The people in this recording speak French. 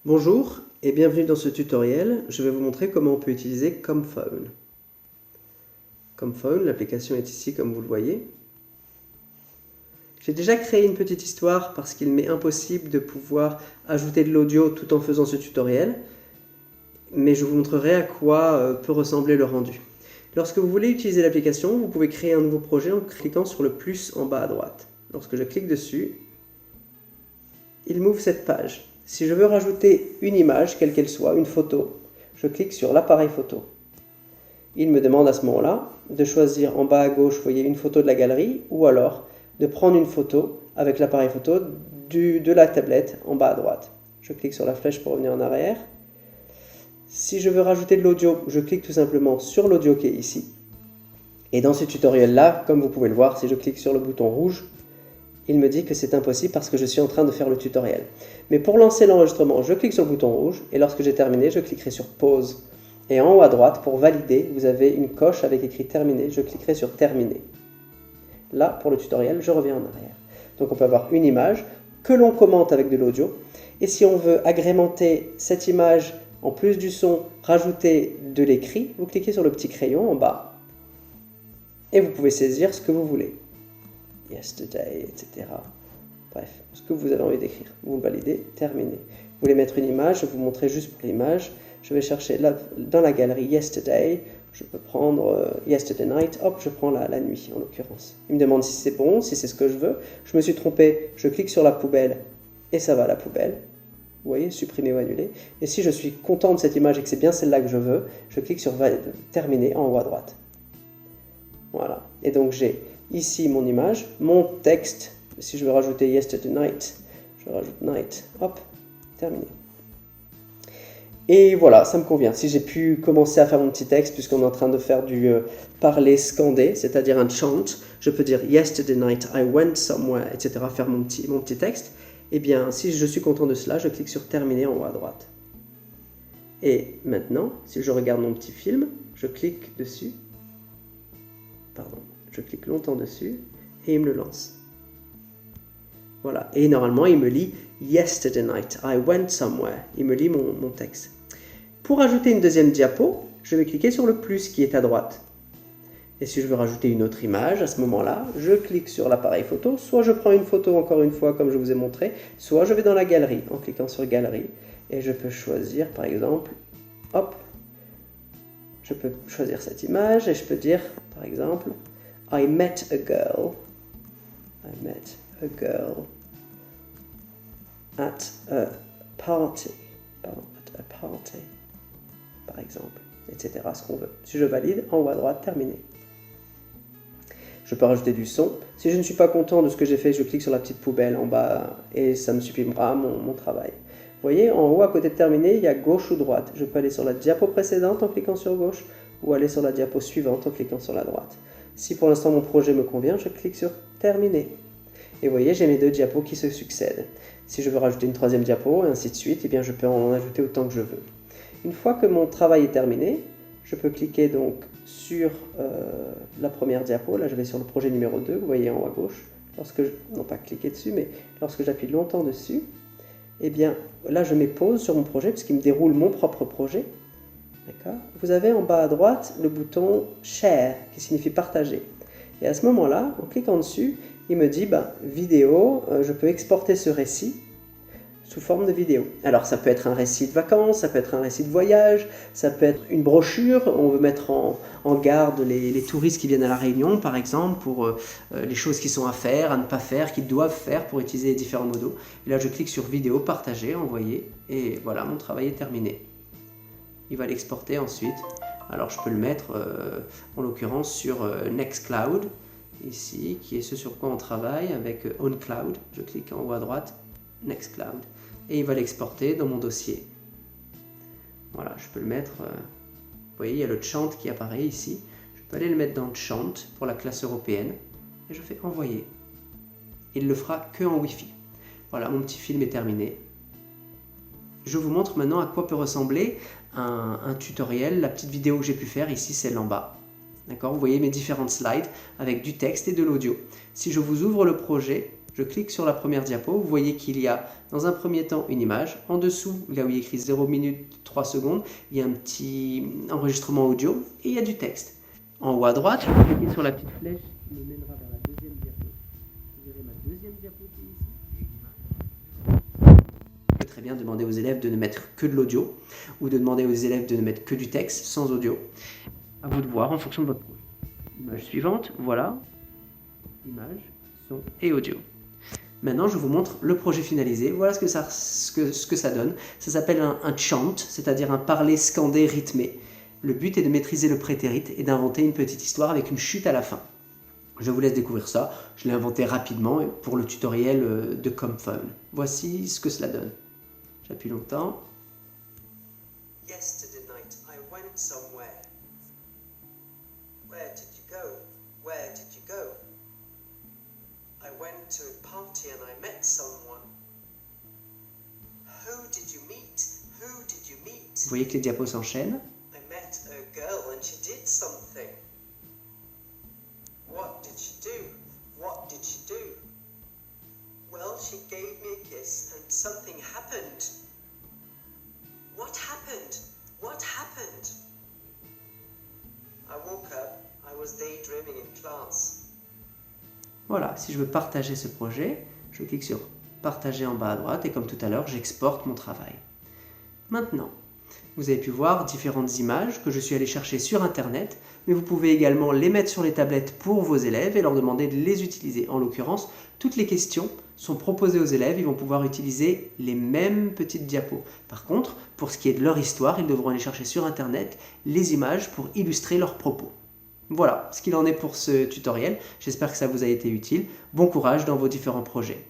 Bonjour et bienvenue dans ce tutoriel. Je vais vous montrer comment on peut utiliser CommPhone. CommPhone, l'application est ici comme vous le voyez. J'ai déjà créé une petite histoire parce qu'il m'est impossible de pouvoir ajouter de l'audio tout en faisant ce tutoriel, mais je vous montrerai à quoi peut ressembler le rendu. Lorsque vous voulez utiliser l'application, vous pouvez créer un nouveau projet en cliquant sur le plus en bas à droite. Lorsque je clique dessus, il m'ouvre cette page. Si je veux rajouter une image, quelle qu'elle soit, une photo, je clique sur l'appareil photo. Il me demande à ce moment-là de choisir en bas à gauche, vous voyez, une photo de la galerie, ou alors de prendre une photo avec l'appareil photo de la tablette en bas à droite. Je clique sur la flèche pour revenir en arrière. Si je veux rajouter de l'audio, je clique tout simplement sur l'audio qui est ici. Et dans ce tutoriel-là, comme vous pouvez le voir, si je clique sur le bouton rouge, il me dit que c'est impossible parce que je suis en train de faire le tutoriel. Mais pour lancer l'enregistrement, je clique sur le bouton rouge et lorsque j'ai terminé, je cliquerai sur pause. Et en haut à droite, pour valider, vous avez une coche avec écrit terminé. Je cliquerai sur terminer. Là, pour le tutoriel, je reviens en arrière. Donc on peut avoir une image que l'on commente avec de l'audio. Et si on veut agrémenter cette image, en plus du son, rajouter de l'écrit, vous cliquez sur le petit crayon en bas et vous pouvez saisir ce que vous voulez. Yesterday, etc. Bref, ce que vous avez envie d'écrire. Vous le validez, terminé. Vous voulez mettre une image, je vais vous montrer juste pour l'image. Je vais chercher là, dans la galerie Yesterday, je peux prendre Yesterday Night, hop, je prends la nuit en l'occurrence. Il me demande si c'est bon, si c'est ce que je veux. Je me suis trompé, je clique sur la poubelle et ça va à la poubelle. Vous voyez, supprimer ou annuler. Et si je suis content de cette image et que c'est bien celle-là que je veux, je clique sur terminer en haut à droite. Voilà. Et donc j'ai ici mon image, mon texte. Si je veux rajouter Yesterday Night, je rajoute Night, hop, terminé. Et voilà, ça me convient. Si j'ai pu commencer à faire mon petit texte, puisqu'on est en train de faire du parler scandé, c'est-à-dire un chant, je peux dire Yesterday night I went somewhere, etc., faire mon petit texte. Eh bien, si je suis content de cela, je clique sur terminer en haut à droite. Et maintenant, si je regarde mon petit film, je clique dessus. Pardon, je clique longtemps dessus et il me le lance. Voilà, et normalement il me lit Yesterday night, I went somewhere. Il me lit mon texte. Pour ajouter une deuxième diapo, je vais cliquer sur le plus qui est à droite. Et si je veux rajouter une autre image, à ce moment-là, je clique sur l'appareil photo. Soit je prends une photo encore une fois comme je vous ai montré, soit je vais dans la galerie en cliquant sur galerie. Et je peux choisir par exemple, hop, je peux choisir cette image et je peux dire par exemple, I met a girl at a party, par exemple, etc. Ce qu'on veut. Si je valide, en haut à droite, terminé. Je peux rajouter du son. Si je ne suis pas content de ce que j'ai fait, je clique sur la petite poubelle en bas et ça me supprimera mon travail. Vous voyez, en haut à côté de terminé, il y a gauche ou droite. Je peux aller sur la diapo précédente en cliquant sur gauche ou aller sur la diapo suivante en cliquant sur la droite. Si pour l'instant mon projet me convient, je clique sur terminer. Et vous voyez, j'ai mes deux diapos qui se succèdent. Si je veux rajouter une troisième diapo, et ainsi de suite, eh bien je peux en ajouter autant que je veux. Une fois que mon travail est terminé, je peux cliquer donc sur la première diapo. Là, je vais sur le projet numéro 2, vous voyez en haut à gauche. Non pas cliquer dessus, mais lorsque j'appuie longtemps dessus, eh bien là, je mets pause sur mon projet, puisqu'il me déroule mon propre projet. D'accord ? Vous avez en bas à droite le bouton Share, qui signifie partager. Et à ce moment-là, en cliquant dessus, il me dit vidéo, je peux exporter ce récit sous forme de vidéo. Alors ça peut être un récit de vacances, ça peut être un récit de voyage, ça peut être une brochure, on veut mettre en garde les touristes qui viennent à La Réunion par exemple pour les choses qui sont à faire, à ne pas faire, qu'ils doivent faire pour utiliser les différents modos. Et là je clique sur vidéo, partager, envoyer et voilà, mon travail est terminé. Il va l'exporter ensuite. Alors je peux le mettre en l'occurrence sur Nextcloud ici, qui est ce sur quoi on travaille avec OnCloud. Je clique en haut à droite, Nextcloud, et il va l'exporter dans mon dossier. Voilà, je peux le mettre, vous voyez, il y a le chant qui apparaît ici. Je peux aller le mettre dans chant pour la classe européenne, et je fais envoyer. Il le fera que en Wi-Fi. Voilà, mon petit film est terminé. Je vous montre maintenant à quoi peut ressembler un tutoriel, la petite vidéo que j'ai pu faire, ici celle en bas. D'accord, vous voyez mes différentes slides avec du texte et de l'audio. Si je vous ouvre le projet, Je clique sur la première diapo, vous voyez qu'il y a dans un premier temps une image. En dessous, là où il y a écrit 0 minutes 3 secondes, il y a un petit enregistrement audio et il y a du texte. En haut à droite, je vais cliquer sur la petite flèche qui me mènera vers la deuxième diapo. Vous verrez ma deuxième diapo qui est ici. Je peux très bien demander aux élèves de ne mettre que de l'audio ou de demander aux élèves de ne mettre que du texte sans audio. À vous de voir en fonction de votre projet. Image suivante, voilà. Image, son et audio. Maintenant, je vous montre le projet finalisé. Voilà ce que ça donne. Ça s'appelle un chant, c'est-à-dire un parler scandé rythmé. Le but est de maîtriser le prétérit et d'inventer une petite histoire avec une chute à la fin. Je vous laisse découvrir ça. Je l'ai inventé rapidement pour le tutoriel de ComFun. Voici ce que cela donne. J'appuie longtemps. Yesterday night I went somewhere. Where did you go? Where did you go? I went to a party and I met someone. Who did you meet? Who did you meet? Vous voyez que les diapos s'enchaînent. I met a girl and she did something. What did she do? What did she do? Well, she gave me a kiss and something happened. What happened? What happened? I woke up. I was daydreaming in class. Voilà, si je veux partager ce projet, je clique sur partager en bas à droite et comme tout à l'heure, j'exporte mon travail. Maintenant, vous avez pu voir différentes images que je suis allé chercher sur Internet, mais vous pouvez également les mettre sur les tablettes pour vos élèves et leur demander de les utiliser. En l'occurrence, toutes les questions sont proposées aux élèves, ils vont pouvoir utiliser les mêmes petites diapos. Par contre, pour ce qui est de leur histoire, ils devront aller chercher sur Internet les images pour illustrer leurs propos. Voilà ce qu'il en est pour ce tutoriel. J'espère que ça vous a été utile. Bon courage dans vos différents projets.